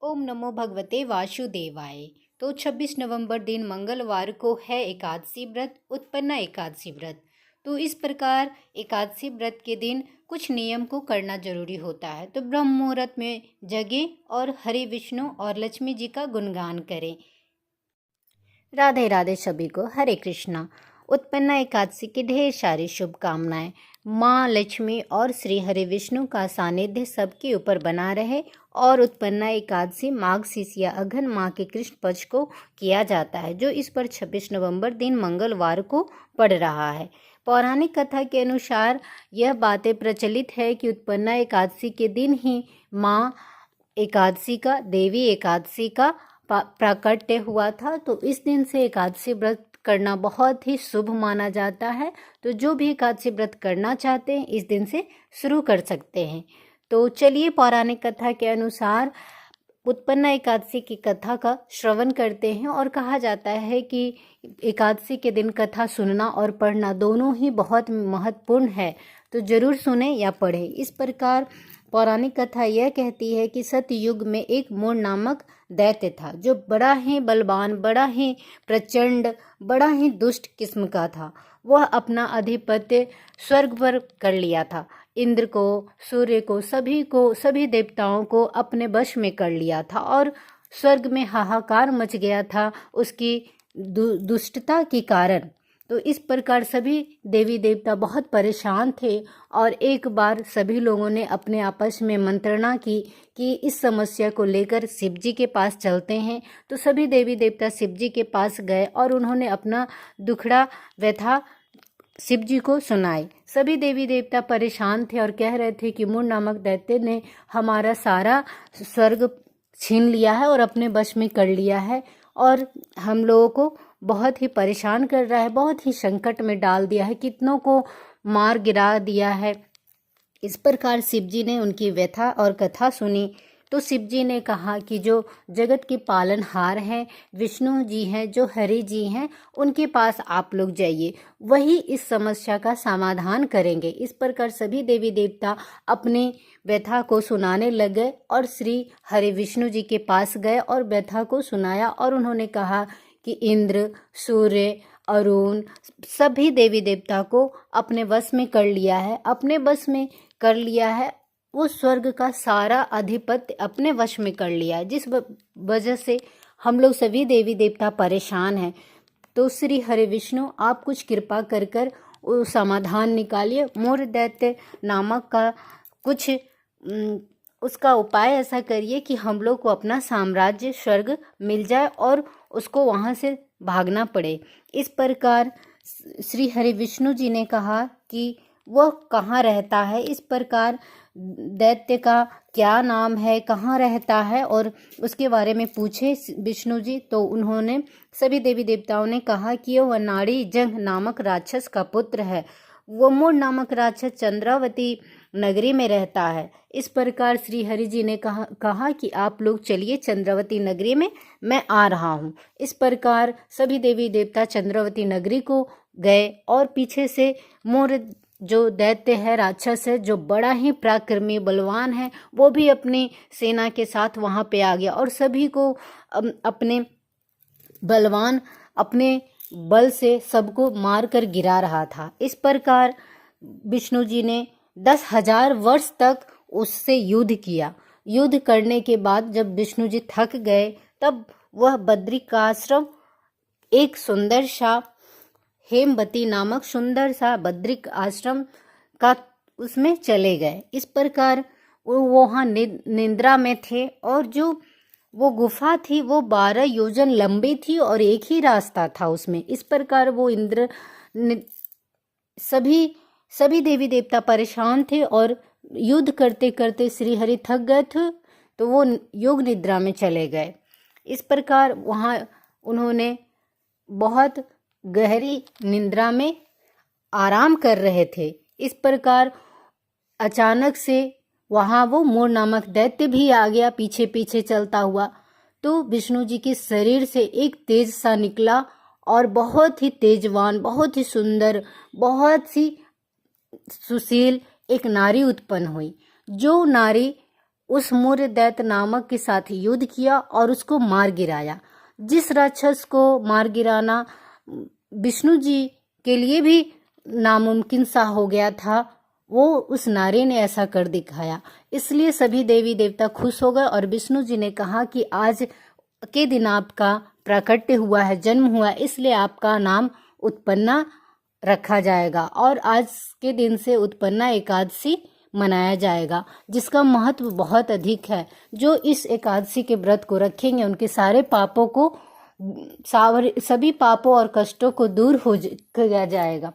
ओम नमो भगवते वासुदेवाय। तो 26 नवंबर दिन मंगलवार को है एकादशी व्रत, उत्पन्ना एकादशी व्रत। तो इस प्रकार एकादशी व्रत के दिन कुछ नियम को करना जरूरी होता है। तो ब्रह्म मुहूर्त में जगें और हरि विष्णु और लक्ष्मी जी का गुणगान करें। राधे राधे सभी को, हरे कृष्णा। उत्पन्ना एकादशी की ढेर सारी शुभकामनाएं। माँ लक्ष्मी और श्री हरि विष्णु का सानिध्य सबके ऊपर बना रहे। और उत्पन्ना एकादशी माघ शीश या अघन माह के कृष्ण पक्ष को किया जाता है, जो इस पर 26 नवंबर दिन मंगलवार को पड़ रहा है। पौराणिक कथा के अनुसार यह बातें प्रचलित है कि उत्पन्ना एकादशी के दिन ही माँ एकादशी का, देवी एकादशी का प्राकट्य हुआ था। तो इस दिन से एकादशी व्रत करना बहुत ही शुभ माना जाता है। तो जो भी एकादशी व्रत करना चाहते हैं इस दिन से शुरू कर सकते हैं। तो चलिए पौराणिक कथा के अनुसार उत्पन्ना एकादशी की कथा का श्रवण करते हैं। और कहा जाता है कि एकादशी के दिन कथा सुनना और पढ़ना दोनों ही बहुत महत्वपूर्ण है। तो जरूर सुने या पढ़ें। इस प्रकार पौराणिक कथा यह कहती है कि सतयुग में एक मूढ़ नामक दैत्य था, जो बड़ा ही बलवान, बड़ा ही प्रचंड, बड़ा ही दुष्ट किस्म का था। वह अपना आधिपत्य स्वर्ग पर कर लिया था। इंद्र को, सूर्य को, सभी देवताओं को अपने वश में कर लिया था। और स्वर्ग में हाहाकार मच गया था उसकी दुष्टता के कारण। तो इस प्रकार सभी देवी देवता बहुत परेशान थे। और एक बार सभी लोगों ने अपने आपस में मंत्रणा की कि इस समस्या को लेकर शिव जी के पास चलते हैं। तो सभी देवी देवता शिव जी के पास गए और उन्होंने अपना दुखड़ा व्यथा शिव जी को सुनाई। सभी देवी देवता परेशान थे और कह रहे थे कि मूढ़ नामक दैत्य ने हमारा सारा स्वर्ग छीन लिया है और अपने वश में कर लिया है, और हम लोगों को बहुत ही परेशान कर रहा है, बहुत ही संकट में डाल दिया है, कितनों को मार गिरा दिया है। इस प्रकार शिव जी ने उनकी व्यथा और कथा सुनी। तो शिव जी ने कहा कि जो जगत के पालनहार हैं, विष्णु जी हैं, जो हरि जी हैं, उनके पास आप लोग जाइए, वही इस समस्या का समाधान करेंगे। इस प्रकार सभी देवी देवता अपने व्यथा को सुनाने लगे और श्री हरि विष्णु जी के पास गए और व्यथा को सुनाया। और उन्होंने कहा कि इंद्र, सूर्य, अरुण सभी देवी देवता को अपने वश में कर लिया है, अपने वश में कर लिया है। वो स्वर्ग का सारा अधिपत्य अपने वश में कर लिया है, जिस वजह से हम लोग सभी देवी देवता परेशान हैं। तो श्री हरि विष्णु आप कुछ कृपा कर कर वो समाधान निकालिए। मूढ़ दैत्य नामक का कुछ उसका उपाय ऐसा करिए कि हम लोग को अपना साम्राज्य स्वर्ग मिल जाए और उसको वहाँ से भागना पड़े। इस प्रकार श्री हरि विष्णु जी ने कहा कि वह कहाँ रहता है, इस प्रकार दैत्य का क्या नाम है, कहाँ रहता है, और उसके बारे में पूछे विष्णु जी। तो उन्होंने सभी देवी देवताओं ने कहा कि वह नाड़ी जंग नामक राक्षस का पुत्र है। वो मूढ़ नामक राक्षस चंद्रावती नगरी में रहता है। इस प्रकार श्री हरि जी ने कहा कि आप लोग चलिए चंद्रावती नगरी में, मैं आ रहा हूँ। इस प्रकार सभी देवी देवता चंद्रावती नगरी को गए और पीछे से मूढ़ जो दैत्य है, राक्षस है, जो बड़ा ही पराक्रमी बलवान है, वो भी अपनी सेना के साथ वहाँ पे आ गया और सभी को अपने बलवान अपने बल से सबको मार कर गिरा रहा था। इस प्रकार विष्णु जी ने 10,000 वर्ष तक उससे युद्ध किया। युद्ध करने के बाद जब विष्णु जी थक गए, तब वह बद्रिकाश्रम, एक सुंदर सा हेमवती नामक सुंदर सा बद्रिक आश्रम का, उसमें चले गए। इस प्रकार वो वहाँ निद्रा में थे। और जो वो गुफा थी वो 12 योजन लंबी थी और एक ही रास्ता था उसमें। इस प्रकार वो सभी देवी देवता परेशान थे और युद्ध करते करते श्री हरि थक गए थे, तो वो योग निद्रा में चले गए। इस प्रकार वहाँ उन्होंने बहुत गहरी निद्रा में आराम कर रहे थे। इस प्रकार अचानक से वहाँ वो मूढ़ नामक दैत्य भी आ गया पीछे पीछे चलता हुआ। तो विष्णु जी के शरीर से एक तेज सा निकला और बहुत ही तेजवान, बहुत ही सुंदर, बहुत सी सुशील एक नारी उत्पन्न हुई। जो नारी उस मूर्य दैत्य नामक के साथ युद्ध किया और उसको मार गिराया। जिस राक्षस को मार गिराना विष्णु जी के लिए भी नामुमकिन सा हो गया था, वो उस नारी ने ऐसा कर दिखाया। इसलिए सभी देवी देवता खुश हो गए और विष्णु जी ने कहा कि आज के दिन आपका प्राकट्य हुआ है, जन्म हुआ है, इसलिए आपका नाम उत्पन्ना रखा जाएगा और आज के दिन से उत्पन्ना एकादशी मनाया जाएगा, जिसका महत्व बहुत अधिक है। जो इस एकादशी के व्रत को रखेंगे उनके सारे पापों को, सभी पापों और कष्टों को दूर हो किया जाएगा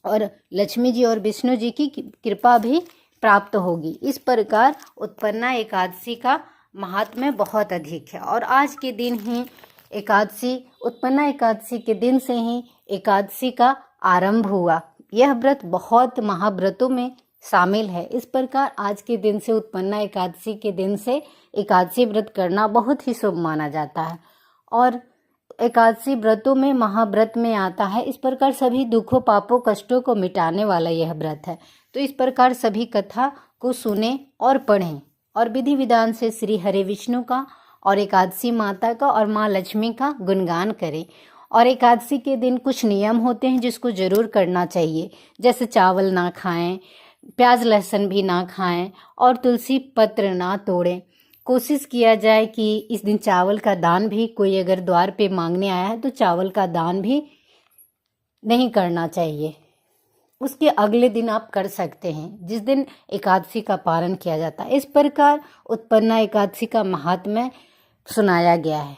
और लक्ष्मी जी और विष्णु जी की कृपा भी प्राप्त होगी। इस प्रकार उत्पन्ना एकादशी का महात्म्य बहुत अधिक है और आज के दिन ही एकादशी, उत्पन्ना एकादशी के दिन से ही एकादशी का आरंभ हुआ। यह व्रत बहुत महाव्रतों में शामिल है। इस प्रकार आज के दिन से, उत्पन्ना एकादशी के दिन से एकादशी व्रत करना बहुत ही शुभ माना जाता है और एकादशी व्रतों में महाव्रत में आता है। इस प्रकार सभी दुखों, पापों, कष्टों को मिटाने वाला यह व्रत है। तो इस प्रकार सभी कथा को सुने और पढ़ें और विधि विधान से श्री हरि विष्णु का और एकादशी माता का और माँ लक्ष्मी का गुणगान करें। और एकादशी के दिन कुछ नियम होते हैं जिसको जरूर करना चाहिए, जैसे चावल ना खाएं, प्याज लहसुन भी ना खाएं और तुलसी पत्र ना तोड़ें। कोशिश किया जाए कि इस दिन चावल का दान भी, कोई अगर द्वार पे मांगने आया है तो चावल का दान भी नहीं करना चाहिए। उसके अगले दिन आप कर सकते हैं जिस दिन एकादशी का पारण किया जाता है। इस प्रकार उत्पन्ना एकादशी का महात्म्य सुनाया गया है।